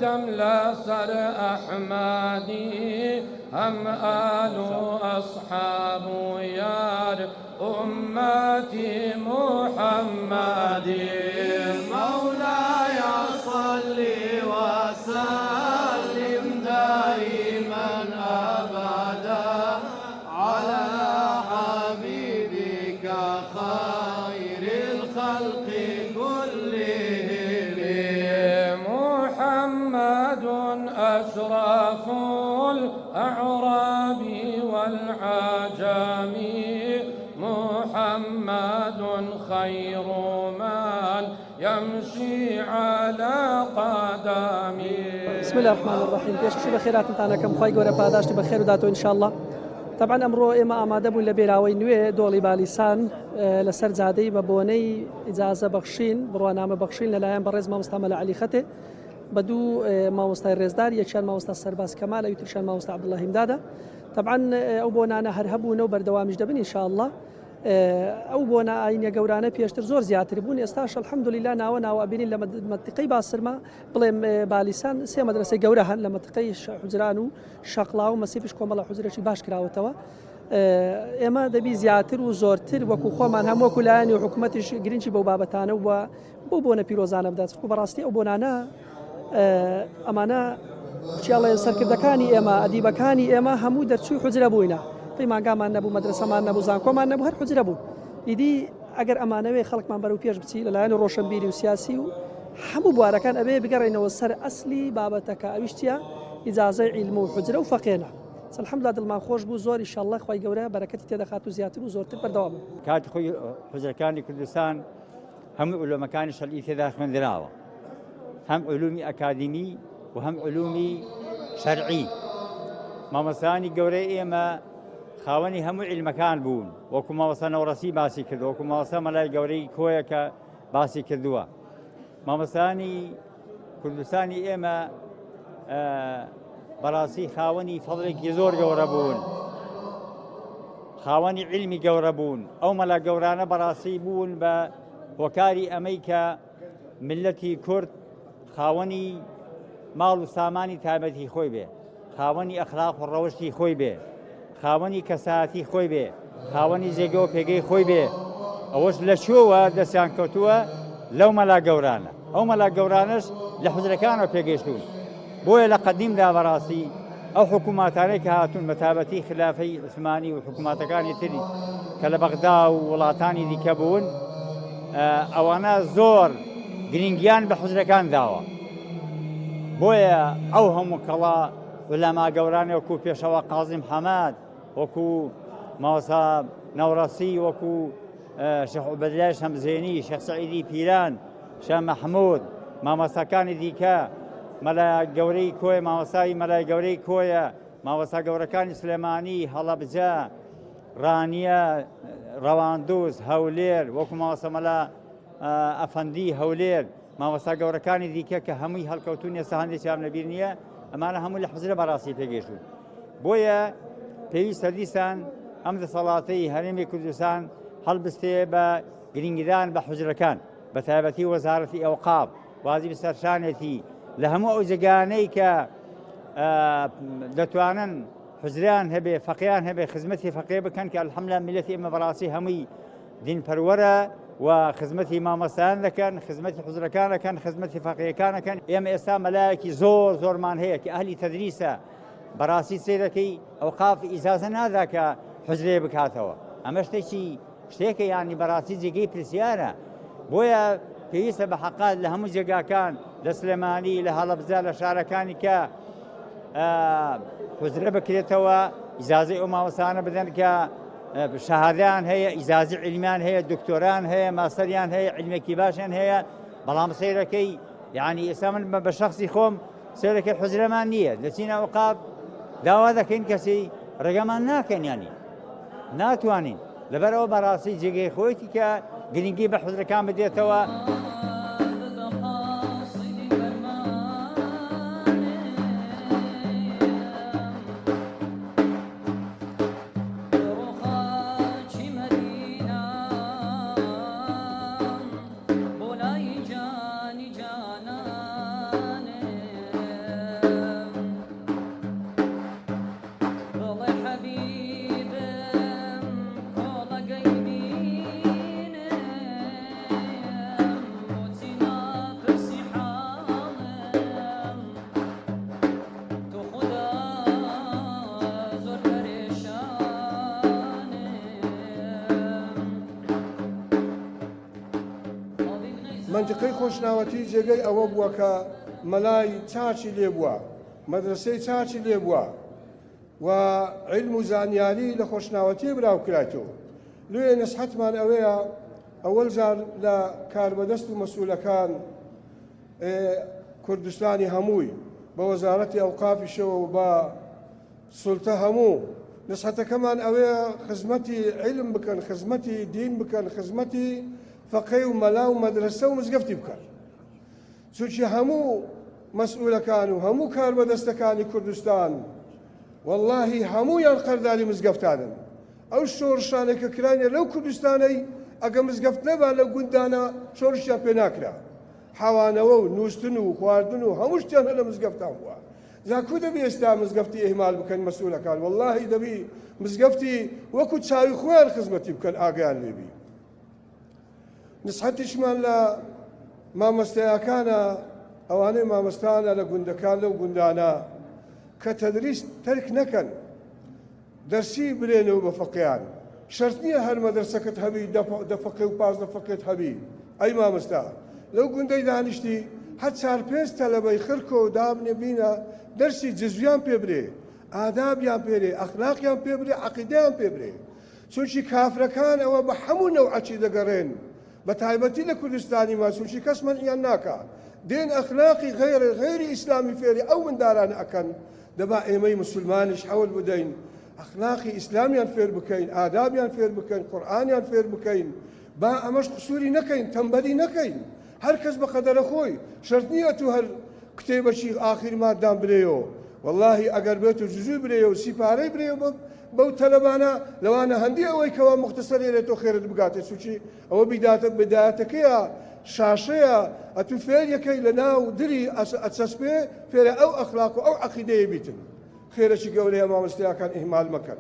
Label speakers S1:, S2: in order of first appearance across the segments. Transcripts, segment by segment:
S1: دم لسر أحمدي هم آل أصحاب يار أمتي محمدي
S2: مولاي صل وسلم دائما أبدا على حبيبك خير الخلق كلهم
S1: محمد أشرف الأعراب والعجم محمد خير من يمشي على قدمه.
S3: بسم الله الرحمن الرحيم. بيش شو بخيرات انتانا كم خواي قورا باداشت بخير وداتو ان شاء الله. طبعا امرو اما اماده بوون لە بێراوەی نوێ دۆڵی بالیسان لەسەر جادەی بە بۆنەی ئیجازە بەخشین بڕوانامە بەخشین لەلایەن بەڕێز مامۆستا مەلا عەلی خەتێ بە دوو مامۆستای ڕێزدار، یەکیان مامۆستا سەرباز کەمال، یەکیشیان مامۆستا عەبدوڵڵاهی مدادە. طبعا ئەو بۆنانە هەر هەبوونە و بەردەوامیش دەبن ان شاء الله. ئەو بۆنە ئاینە گەورانە پێشتر زۆر زیاتر بوون، ئێستاش الحەمدولیلا ناوە ئەبینین لە مەنتیقەی باسرما بڵێم بالیسان سێ مەدرسەی گەورە هەن لە مەنتیقەی حوجران و شەقڵا و مەسیفش کۆمەڵە حوجرێکی باش کراوەتەوە. ئێمە دەبی زیاتر و زۆرتر وەکو خۆمان هەموو وەکو لایەنی و حکوومەتیش گرنگی بەو بابەتانە و بۆ بۆنە پیرۆزانە بدات. بەڕاستی ئەو بۆنانە ئەمانە چیاڵێ سەرکردەکانی ئێمە ئەدیبەکانی ئێمە هەموو دەرچووی حوجرە بووینە، پەیمانگامان نەبوو، مەدرسەمان نەبوو، زانکۆمان نەبوو، هەر حوجرە بوو. ئیدی ئەگەر ئەمانەوێ خەڵکمان بەرەو پێش بچی لەلایەن ڕۆشنبیری و سیاسی و هەموو بوارەکان ئەبێ بگەڕێنەوە سەر ئەسلی بابەتەکە، ئەویشتە ئیجازەی عیلم و حوجرە و فەقێنە. الحمدلله دڵمان خۆش بوو زۆر ئینشاءالله خوای گەورە بەرەکەتی تێدەخات و زیاتر و زۆرتر بەردەوام.
S4: کاتی خۆی حوجرەکانی کوردستان هەموو علومەکانی شەرعی تێدا خوێندراوە، هەم علومی ئەکادمی و هەم علومی شەرعی. مامۆستایانی گەورەی ئێمە خاوەنی هەموو عیلمەکان بوون، وەکو مامۆستا نەوڕەسی باسی کردو، وەکو مامۆستا مەلای گەورەی کۆیە کە باسی کردووە. مامۆستایانی کوردستانی ئێمە بەڕاستی خاوەنی فەضڵێکی زۆر گەورە بوون، خاوەنی عیلمی گەورە بوون. ئەو مەلا گەورانە بەڕاستی بوون بە هۆکاری ئەمەی کە ملەتی کورد خاوەنی ماڵ و سامانی تایبەتی خۆی بێ، خاوەنی ئەخلاق و ڕەوشی خۆی بێ، خاوەنی کەساەتی خۆی بێ، خاوەنی جێگە و پێگەی خۆی بێ. ئەوەش لە چۆوە دەستیان کەوتووە لەو مەلا گەورانە. ئەو مەلا گەورانش لە حوجرەکانەوە پێگەشتون. بۆیە لە قەدیمدا بەڕاستی ئەو حکووماتانەی کە هاتوون بە تایبەتی خلافەی عوسمانی و حکووماتەکانی تری کە لە بەغدا و وڵاتانی دیکە بوون، ئەوانە زۆر گرنگیان بە حوجرەکان داوە. بۆیە ئەو هەموو کەڵا ولەما گەورانێ وەکو پێشەوە قازم حەماد، وەکو مامۆستا نەوڕەسی، وەکو شێخ عوبەدلای شەمزێنی، شێخ سەعیدی پیران، شێخ مەحموود، مامۆستاکانی دیکە، مەلای گەورەی کۆیە، مامۆستای مەلای گەورەی کۆیە، مامۆستا گەورەکانی سلێمانی، هەڵەبجە، ڕانیە، ڕەواندوز، هەولێر، وەکو مامۆستا مەلا ئەفەندی هەولێر، مامۆستا گەورەکانی دیکە کە هەمووی هەڵکەوتون ئێستا هەندێکیان لەبیر نییە، ئەمانە هەموو لە حوجرە بەڕاستی پێگەشتون. بۆیە پێویستە دیسان ئەم دەسەڵاتەی هەرێمی کوردستان هەڵبستێ بە گرنگدان بە حوجرەکان، بە تایبەتی وەزارەتی ئەوقاف، واجب سەرشانێتی لە هەموو ئەو جێگانەی کە دەتوانن حوجریان هەبێ، فەقییان هەبێ، خزمەتی فەقێ بکەن کە الحەمدوللا میلەتی ئێمە بەڕاستی هەمووی دینپەروەرە و خزمەتی مامۆستایان دەکەن، خزمەتی حوجرەکان دەکەن، خزمەتی فەقیەکان دەکەن. ئێمە ئێستا مەلایەکی زۆرمان هەیە کە ئەهلی تەدریسە، بەڕاستی سێرەکەی ئەوقاف ئیجازە نادا کە حوجرێ بکاتەوە. ئەمە شتێکە یانی بەڕاستی جێگەی پرسیارە. بۆیە پێویستە بە حەقات لە هەموو جێگاکان، لە سلێمانی، لە هەڵەبجە، لە شارەکانی کە حوجرە بکرێتەوە، ئیجازەی ئەو مامۆستایانە بدەن کە شەهادەیان هەیە، ئیجازەی عیلمیان هەیە، دکتۆران هەیە، ماستەریان هەیە، عیلمێکی باشیان هەیە. بەڵام سەیرەکەی یعنی ئێستا من بە شەخصی خۆم سەیرەکەی حوجرەمان نییە، لە چین ئەوقاف داوا دەکەین کەسی ڕێگەمان ناکەن، ینی ناتوانین. لەبەرەوە بەڕاستی جێگەی خۆیەتی کە گرنگی بە حوجرەکان بدێتەوە.
S5: منطقەی خۆشناوەتی جێگەی ئەوە بووە کە مەلای چاچی لێ بووە، مەدرسەی چاچی لێ بووە و علم و زانیاری لە خۆشناوەتی براو کرایەوە. لێ نسحەتمان ئەوەیە ئەوەل جار لە کاربەدەست و مەسئولەکان کوردستانی هەمووی بە وەزارەتی ئەوقافیشەوە و بە سوڵتە هەموو نسحەتەکەمان ئەوەیە خزمەتی علم بکەن، خزمەتی دین بکەن، خزمەتی فەقێ و مەلا و مەدرسە و مزگەفتی بکەن. چونکی هەموو مەسئولەکان و هەموو کاربەدەستەکانی کوردستان واللهی هەموویان قەرداری مزگەفتانن. ئەو شۆڕشانێک کە کرانێ لەو کوردستانەی ئەگە مزگەفت نەبا لە گوندانە شۆڕشیان پێ ناکرا. حەوانەوە و نووستن و خواردن و هەموو شتیان هەر لە مزگەفتان بووە. زاکو دەبی ئێستا مزگەفتی ئیهمال بکەن مەسئولەکان، واللهی دەبی مزگەفتی وەکو چاوی خۆیان خزمەتی بکەن ئاگیان لێبی. نسحەتیشمان لە مامۆستایەکانە، ئەوانەی مامۆستانە لە گوندەکان لەو گوندانە کە تەدریس تەرک نەکەن، دەرسی برێنەوە بە فەقیان. شەرت نییە هەر مەدرسەکەت هەبی دە فەقێ و پاش دە فەقێت هەبی. ئەی مامۆستا لەو گوندەی دانیشتی هەر 4-5 تەلەبەی خرکۆ و دابنێ بینە دەرسی جزویان پێ برێ، ئادابیان پێرێ، ئەخلاقیان پێ برێ، عەقیدەیان پێ برێ. چونکی کافرەکان ئەوە بە هەموو نەوعەچی دەگەڕێن، بە تایبەتی لە کوردستانی ماسوچی کەس منعیان ناکە. دێن ئەخلاقی غەیری ئیسلامی فێری ئەو مندارانە ئەکەن. دەبا ئێمەی مسلمانیش حەول بدەین ئەخلاقی ئیسلامیان فێر بکەین، ئادابیان فێر بکەین، قورئانیان فێر بکەین. با ئەمەش قسووری نەکەین، تەمبەلی نەکەین. هەر کەس بە قەدەرە خۆی. شەرت نییە تو هەر کتێبەشی ئاخری ماددان برێەوە. واللهی ئەگەر بێت و جزوی برێ و سیپارەی برێ بەو تەلەبانە لەوانە هەندی ئەوەی کەوا مختصەر لێتەوە خێرت بگاتێ. سوچی ئەوە بدایەتەکەیە، شاشەیە، ئەتو فێریەکەی لە ناو دری ئەچەسپێ فێرە ئەو ئەخلاق و ئەو عەقیدەیە بیتن. خێرەی گەورەیە مامۆستایەکان ئیهمال مەکەن.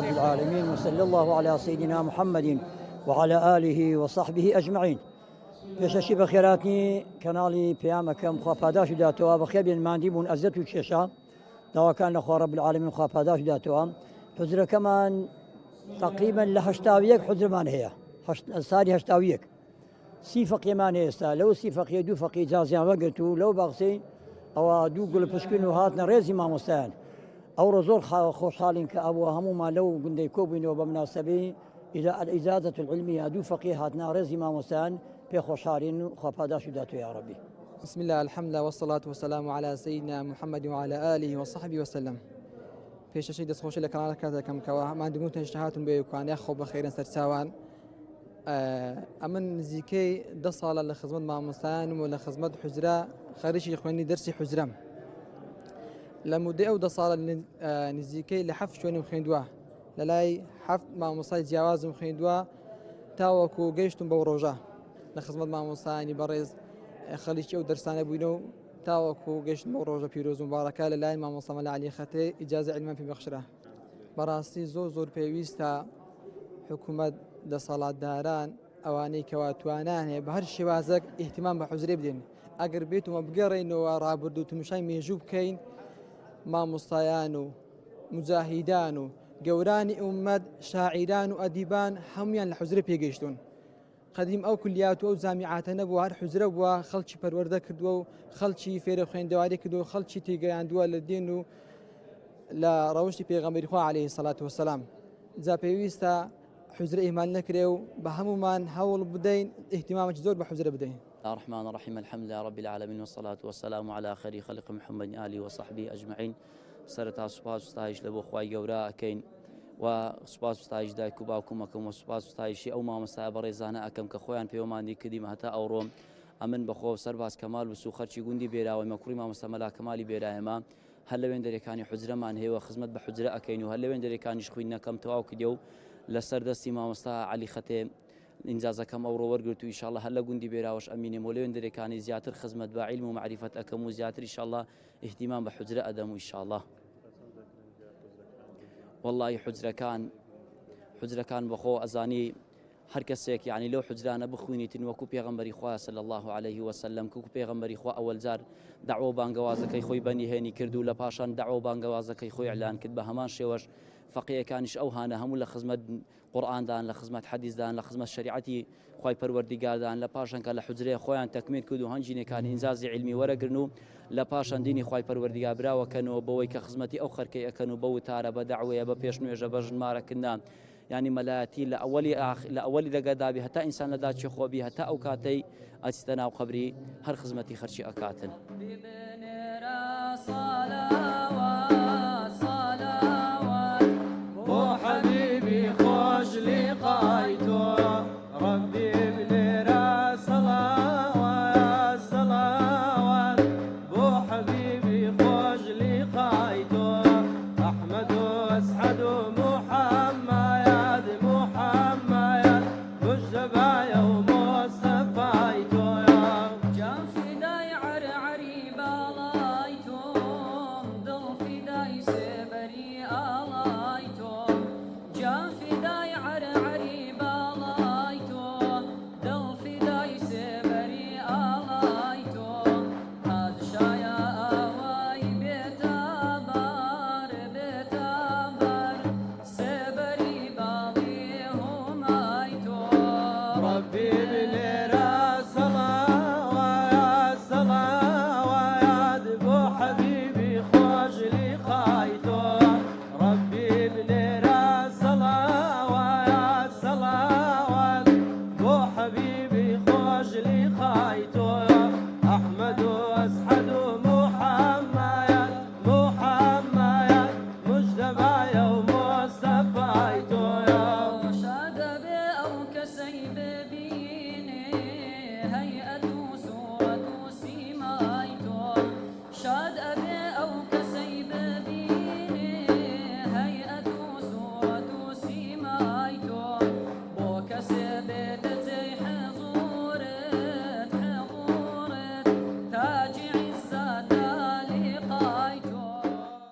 S6: رب العالمين وصلى الله على سيدنا محمد وعلى آله وصحبه أجمعين. پێشەشی بە خێراتنی کەناڵی پەیامەکەم خوا پاداش بداتەوە، بەخێر بێن ماندی بوون ئەزەت و کێشە داواکان لە خوا رب العالمین خوا پاداش بداتەوە. حوزرەکەمان تقریبا لە 81 حوزرمان هەیە، ساڵی 81 30 فەقیەمان هەیە ئێستا. لەو 30 فەقیە 2 فەقی جازیان وەگرت و لەو باخسەی ئەوە 2 گوڵ پشکن و هاتنە ڕێزی مامۆستایان. ئەوڕۆ زۆر خۆشحاڵین کە ئەوە هەموومان لەو گوندەی کۆبووینەوە بە مناسبەی ئیجازەة العلمیە 2 فەقی هاتنە ڕێزی مامۆستایان. پێ خۆشحاڵین و خوا پاداشی داتوە یا ربی.
S7: بسم الله الحمد لله والصلاة والسلام على سيدنا محمد وعلى آله وصحبه وسلم. پێشەشەی دەستخۆشی لە کەناڵە کات دەکەمکەوە مادەمون تەنشتهاتون بێ وکوانیا خۆ بەخێرن سەرچاوان ئەمن نزیکەی 10 ساڵە لە خزمەت مامۆستایانم و لە خزمەت حوزرا خەریکی خوێنی دەرسی حوزرەم لە مودەی ئەو 10 ساڵە نزیکەی لە 7 شوێنم خوێندووە لە لای 7 مامۆستای جیاوازم خوێندووە تاوەکو گەیشتم بەو ڕۆژە لە خزمەت مامۆستایانی بەڕێز خەلیکی ئەو دەرسانە بووینە و تاوەکو گەشت بۆ ڕۆژە پیرۆز و مبارەکە لە لای مامۆستا مەلا عەلی خەتێ ئیجازە عیلمان پێ بەخشرا بەڕاستی زۆر پێویستە حکوومەت دەسەڵاتداران ئەوانەی کەوا توانان هەیە بە هەر شێوازەک ئیحتیمام بە حوزرێ بدەین ئەگەر بێتمە بگەڕێنەوە ڕابردوو تمشای مێژوو بکەین مامۆستایان و مجاهیدان و گەورانی ئومەت شاعیران و ئەدیبان هەمویان لە حوزرە پێگەیشتون قدیم ئەو کلیات و ئەو جامیعاتە نەبووە هەر حوزرە بووە خەڵکی پەروەردە کردووە و خەڵکی فێرە خوێندەواری کردو و خەڵکی تێگەیاندووە لە دین و لە ڕەوشی پێغەمبەری خوا عەلەیهی سەڵات وەسەلام جا پێویستە حوزرە ئیهمال نەکرێ و بە هەمومان هەوڵ بدەین ئیحتیمامێکی زۆر بە حوزرە بدەین.
S8: الرحمن الرحيم الحمد لله رب العالمين والصلاة والسلام على خير خلق محمد آله وصحبه أجمعين سرتا سپاس وستایش لبو خوای گەورە ئەکەین و سوپاس وستایش دایک و باوکم ئەکەم و سوپاس وستایشی ئەو مامۆستای بەڕێزانە ئەکەم کە خۆیان پێوەماندی کردیمە هەتا ئەوڕۆم ئەمن بەخۆ سەرباز کەمال وسو خەرچی گوندی بێراوەی مەکوڕی مامۆستا مەلا کەمالی بێرایەمە هەر لەوێن دەرێکانی حوزرەمان هەیە خزمەت بە حوزرە ئەکەین و هەر لەوێن دەرێکانیش خوێندنەکەم تەواو کردێ و لەسەر دەستی مامۆستا عەلی خەتێ ئینجازەکەم ئەوڕۆ وەرگرت و ئینشاءڵڵا هەر لە گوندی بێراوەش ئەمینێم و لەوێن دەرێکانی زیاتر خزمەت بە عیلم و معریفەت ئەکەم و زیاتر ئینشاءڵڵا ئیحتیمام بە حوزرە ئەدەم و ئینشاءڵڵا والله حجرەکان بەخۆ ئەزانی هەر کەسێک یعنی لەو حجرانە بخوێنیتن وەکو پێغەمبەری خوا صلی الله عليه وسلم کە پێغەمبەری خوا ئەوەل جار دعوە بانگەوازەکەی خۆی بەنیهێنی کرد و لە پاشان دعوە بانگەوازەکەی خۆی ئەعلان کرد بە هەمان شێوەش فەقیهەکانیش ئەو هانە هەموو لە خزمەت قورئاندان لە خزمەت حەدیثدان لە خزمەت شریعەتی خوای پەروەردیگاردان لە پاشان کە لە حجرەیە خۆیان تەکمیل کرد و هەنجینێکانی ئینجازی عیلمی وەرەگرن و لە پاشان دینی خوای پەروەردیگار براوەکەنەوە بەوەی کە خزمەتی ئەو خەرکەی ئەکەن و بە وتارە بە دەعوەیە بە پێشنوێژە بە ژمارەکردان يعني ملاتي لأولي دقادابي حتى إنسان لدات شخوبي حتى أو كاتي أتستنا وقبري هر خزمتي خرشي أكاتن